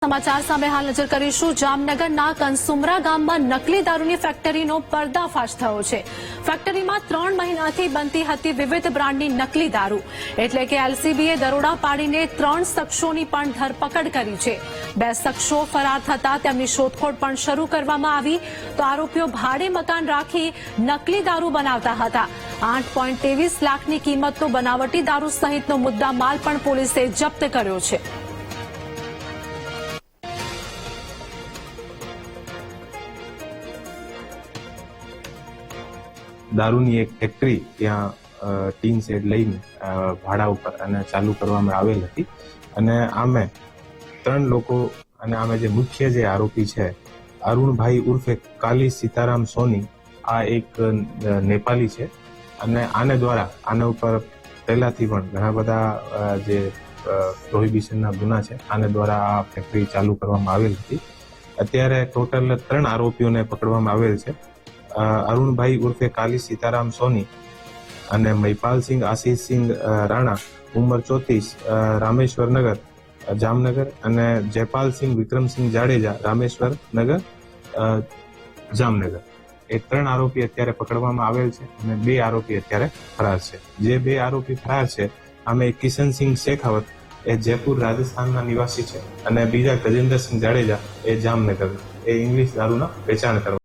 સમાચાર સામે હાલ નજર કરીશું। જામનગરના કંસુમરા ગામમાં નકલી દારૂની ફેક્ટરીનો પર્દાફાશ થયો છે। ફેક્ટરીમાં 3 મહિનાથી બનતી હતી વિવિધ બ્રાન્ડની નકલી દારૂ, એટલે કે એલસીબીએ દરોડા પાડીને 3 શખ્સોની પણ ધરપકડ કરી છે। 2 શખ્સો ફરાર થતા તેમની શોધખોળ પણ શરૂ કરવામાં આવી તો આરોપીઓ ભાડે મકાન રાખી નકલી દારૂ બનાવતા હતા। 8.23 લાખની કિંમતનો બનાવટી દારૂ સહિતનો મુદ્દા માલ પણ પોલીસે જપ્ત કર્યો છે। દારૂની એક ફેક્ટરી ત્યાં ટીન શેડ લઈને ભાડા ઉપર અને ચાલુ કરવામાં આવેલ હતી અને આમે 3 લોકો અને આમે જે મુખ્ય જે આરોપી છે અરુણભાઈ ઉર્ફે કાલી સીતારામ સોની, આ એક નેપાળી છે અને આને દ્વારા આના ઉપર પહેલાથી પણ ઘણા બધા જે પ્રોહિબિશનના ગુના છે આને દ્વારા આ ફેક્ટરી ચાલુ કરવામાં આવેલ હતી। અત્યારે ટોટલ 3 આરોપીઓને પકડવામાં આવેલ છે। અરુણભાઈ ઉર્ફે કાલી સીતારામ સોની અને મહિપાલસિંહ આશીષસિંહ રાણા, ઉંમર 34, રામેશ્વર નગર, જામનગર, અને જયપાલસિંહ વિક્રમસિંહ જાડેજા, રામેશ્વર નગર, જામનગર, એ 3 આરોપી અત્યારે પકડવામાં આવેલ છે અને 2 આરોપી અત્યારે ફરાર છે। જે 2 આરોપી ફરાર છે આમે કિશનસિંહ શેખાવત એ જયપુર રાજસ્થાનના નિવાસી છે અને બીજા ગજેન્દ્રસિંહ જાડેજા એ જામનગર, એ ઇંગ્લિશ દારૂના વેચાણ કરવા